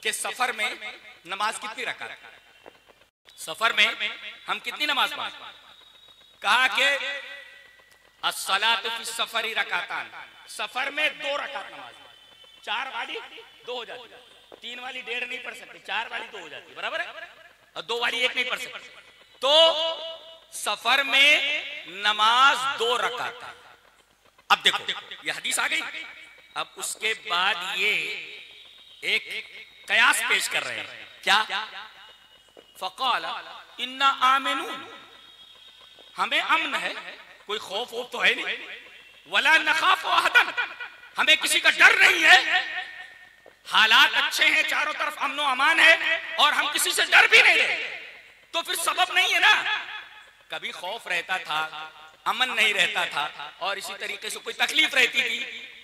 कि सफर में नमाज कितनी रकात, सफर में हम कितनी नमाज पढ़ें। कहा कि अस्सलातु फी सफरी रकातान, सफर में 2 रकात नमाज, 4 वाली 2 हो जाती है, 3 वाली 1.5 नहीं पढ़ सकते, 4 वाली 2 हो जाती है, बराबर है, और 2 वाली 1 नहीं पढ़ सकते। तो सफर में नमाज 2 रकात। अब देखो ये हदीस आ गई। अब उसके बाद ये एक कयास पेश कर रहे हैं, क्या फ़क़ाल इन्ना आमिनून, हमें अमन है, कोई खौफ वोफ तो है नहीं, वला नखाफु अहदन, हमें किसी का डर नहीं है, हालात अच्छे हैं, चारों तरफ अमन व अमान है और हम किसी से डर भी नहीं रहे, तो फिर सबब नहीं है ना। कभी खौफ रहता था, अमन नहीं रहता था, और इसी तरीके से कोई तकलीफ रहती थी,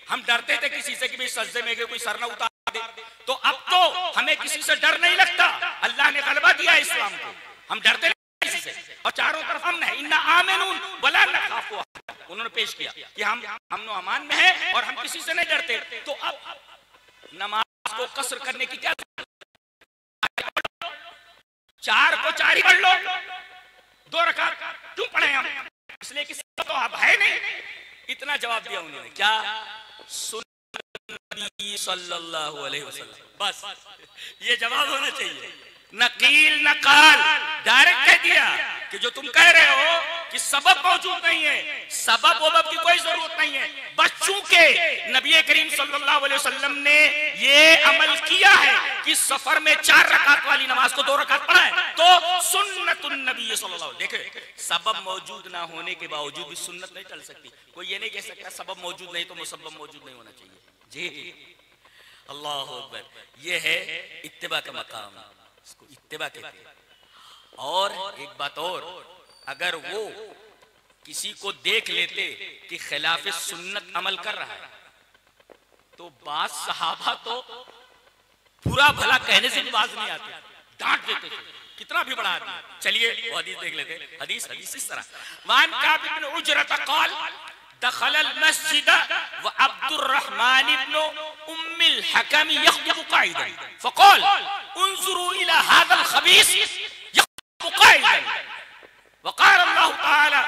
हम डरते थे किसी से कि भाई सजदे में गए कोई सर न उतार दे। तो अब तो हमें किसी से डर नहीं लगता, अल्लाह ने गलबा दिया इस्लाम को, हम डरते नहीं किसी से, और चारों तरफ अमन है। इन्ना आमिनून वला नखाफु, उन्होंने पेश किया कि हम अमन व अमान में है और हम किसी से नहीं डरते। तो अब नमाज को कसर करने की क्या, 4 को 4 ही पढ़ लो, 2 रकात क्यों पढ़े हम, इसलिए कि तो अब है नहीं। इतना जवाब दिया उन्होंने, क्या सुन्नत नबी सल्लल्लाहु अलैहि वसल्लम, बस ये जवाब होना चाहिए। नकील नकाल डायरेक्ट कह दिया कि जो तुम कह रहे हो कि सबब मौजूद नहीं है, सबब वबब की कोई जरूरत नहीं है, बस चूंकि नबी करीम सल्लल्लाहु अलैहि वसल्लम ने ये अमल किया है कि सफर में 4 रकात वाली नमाज को 2 रकात पढ़ा है, तो सुन्नतुन नबी सल्लल्लाहु, देखे सबब मौजूद ना होने के बावजूद भी सुन्नत नहीं चल सकती। कोई ये नहीं कह सकता सबब मौजूद नहीं तो मुसब्बब मौजूद नहीं होना चाहिए। जी अल्लाहु अकबर, ये है इत्तिबा का मकाम, इसको इत्तिबा कहते हैं। और एक बात और, अगर वो किसी को देख लेते कि खिलाफ सुन्नत अमल कर रहा है, तो बात सहाबा तो बुरा भला कहने से भी बाज नहीं आते, डांट देते थे, कितना भी बड़ा आदमी। चलिए वो हदीस देख लेते। हदीस इस तरह, वान काब इब्न उजरत क़ाल दखल अल मस्जिद व अब्दुर्रहमान इब्न उम्मिल हकम यख्तुबु क़ाइदन फ़क़ाल उन्ज़ुरू इला हाज़ल ख़बीस यख्तुबु क़ाइदन वक़ाल अल्लाहु तआला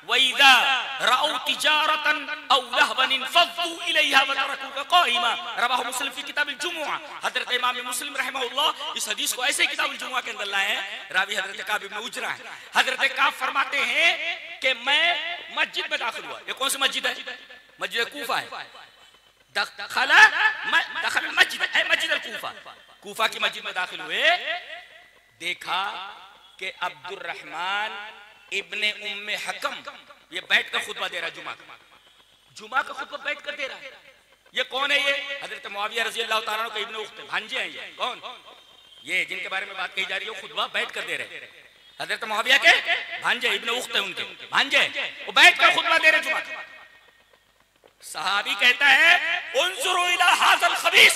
वइज़ा रअऊ तिजारतन औ लहवन इंफ़ज़्ज़ू इलैहा व तरकूका क़ाइमा, रवाहु मुस्लिम फी किताबिल जुमुआ। हज़रत इमाम मुस्लिम रहमहुल्लाह इस हदीस को ऐसे किताबुल जुमुआ के अंदर लाए हैं। रावी हज़रत काब इब्न उजरा है। हज़रत काब फरमाते हैं कि मैं मस्जिद में दाखिल हुआ। ये कौन सी मस्जिद है? मस्जिद कूफा है। दखल मस्जिद है, मस्जिद कूफा, कूफा की मस्जिद में दाखिल हुए, देखा कि अब्दुर्रहमान इब्ने उम्मे हकम ये बैठ कर खुतबा दे रहा है, जुमा का खुतबा बैठ कर दे रहा है। ये कौन है? ये हजरत मुआविया रज़ी अल्लाह ताला अन्हु के इब्ने उख्त भांजे हैं। ये कौन? ये जिनके बारे में बात कही जा रही है, वो खुतबा बैठ कर दे रहे हैं। हजरत मुआविया के भांजे, इब्ने उख्त है उनके भांजे, वो बैठ कर खुतबा दे रहे जुमा। सहाबी कहता है उन्ज़ुरू इला हाज़ल ख़बीस,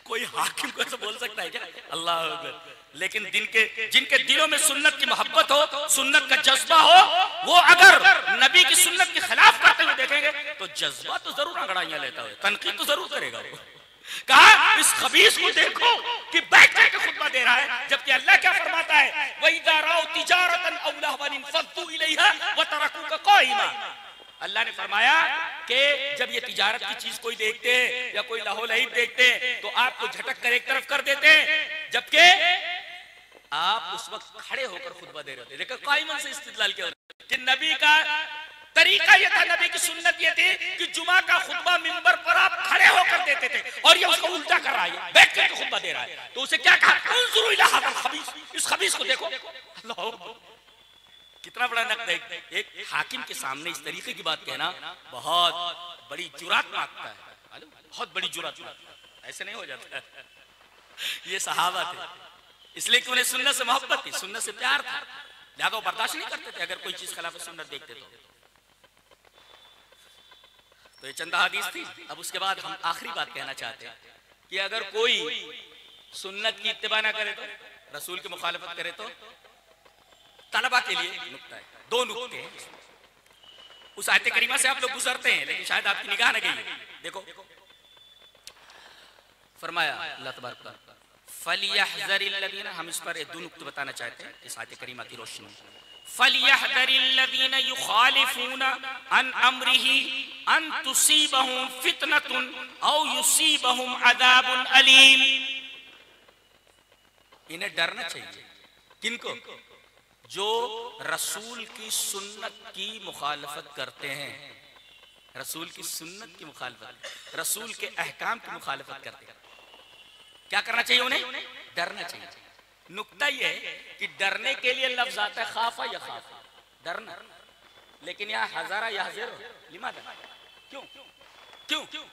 कोई हाकिम को ऐसा बोल सकता है क्या? अल्लाह अकबर। लेकिन जिनके दिलों में सुन्नत की मोहब्बत हो, सुन्नत का जज्बा हो, वो अगर नबी की सुन्नत के खिलाफ करते हुए देखेंगे तो जज्बा तो जरूर अंगड़ाइयां लेता है, तनकीद तो जरूर करेगा वो। कहा इस खबीस को देखो कि बैठ करके खुतबा दे रहा है, जबकि अल्लाह क्या फरमाता है, वइज़ा रअऊ तिजारतन औ लहवन इंफ़ज़्ज़ू इलैहा व तरकूका क़ाइमा। अल्लाह ने फरमाया कि जब ये तिजारत की चीज कोई देखते या कोई लहोलहीब देखते तो आपको झटक कर एक तरफ कर देते, जबकि आप उस वक्त खड़े होकर खुतबा दे रहे थे। देखो कायमन से इस्तिदलाल किया, कि नबी का तरीका ये था, नबी की सुन्नत ये थी कि जुमा का खुतबा मिंबर पर आप खड़े होकर देते थे, और ये उसको उल्टा कर रहा है, बैठ कर खुतबा दे रहा है। तो उसे क्या कहा, उन्जुरू इला हाज़ल खबीस, इस खबीस को देखो। अल्लाह, कितना बड़ा नक़्द है। एक हाकिम के सामने इस तरीके की बात कहना बहुत बड़ी जुरात मांगता है, बहुत बड़ी जुरात मांगता है, ऐसे नहीं हो जाता। ये सहाबा थे, इसलिए कि उन्हें सुन्नत से मोहब्बत थी, सुन्नत से प्यार था, लिहाजा वो बर्दाश्त नहीं करते थे अगर कोई चीज खिलाफ सुन्नत देखते तो ये चंद हदीस थी। अब उसके बाद हम आखिरी बात कहना चाहते हैं कि अगर कोई सुन्नत की इत्तिबा ना करे तो, रसूल की मुखालफत करे तो, तलबा के लिए नुक्ता है, दो नुक्ते हैं। उस आयत करीमा से आप लोग गुजरते हैं लेकिन शायद आपकी निगाह न गई। देखो फरमाया अल्लाह तबारक व तआला, फलियहज़रिल्लज़ीना, हम इस पर दो नुक्ते बताना चाहते हैं इस आयत करीमा की रोशनी में। फलियहज़रिल्लज़ीना युखालिफूना अन अम्रिही अन तुसीबहुम फितनतुन औ युसीबहुम अज़ाबुन अलीम। इन्हें डरना चाहिए, किनको? जो रसूल की सुन्नत की मुखालफत करते हैं, रसूल की सुन्नत की मुखालफत, रसूल के अहकाम की मुखालफत करते हैं। क्या करना चाहिए उन्हें? डरना चाहिए। नुक्ता यह है कि डरने के लिए लफ्ज आता है खाफा या खाफा, डरना, लेकिन यहाँ हजारा या हज़र, लिमादा, क्यों क्यों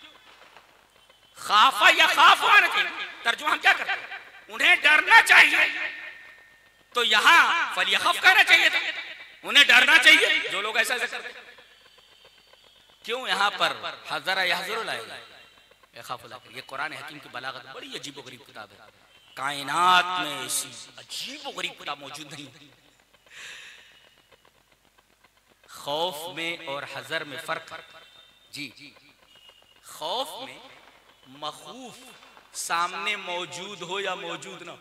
खाफा या खाफ आना चाहिए। तर्जुमा हम क्या करते हैं, उन्हें डरना चाहिए, तो यहाँ फलियखफ कहना चाहिए था, उन्हें डरना चाहिए जो लोग ऐसा करते हैं। क्यों यहाँ पर हज़रा या हज़र लाएगा? ये कुरान हकीम की बलागत बड़ी अजीब गरीब किताब है, कायनात में ऐसी अजीब गरीब किताब मौजूद नहीं। खौफ में और हज़र में फर्क जी। खौफ में मखूफ सामने मौजूद हो या मौजूद ना,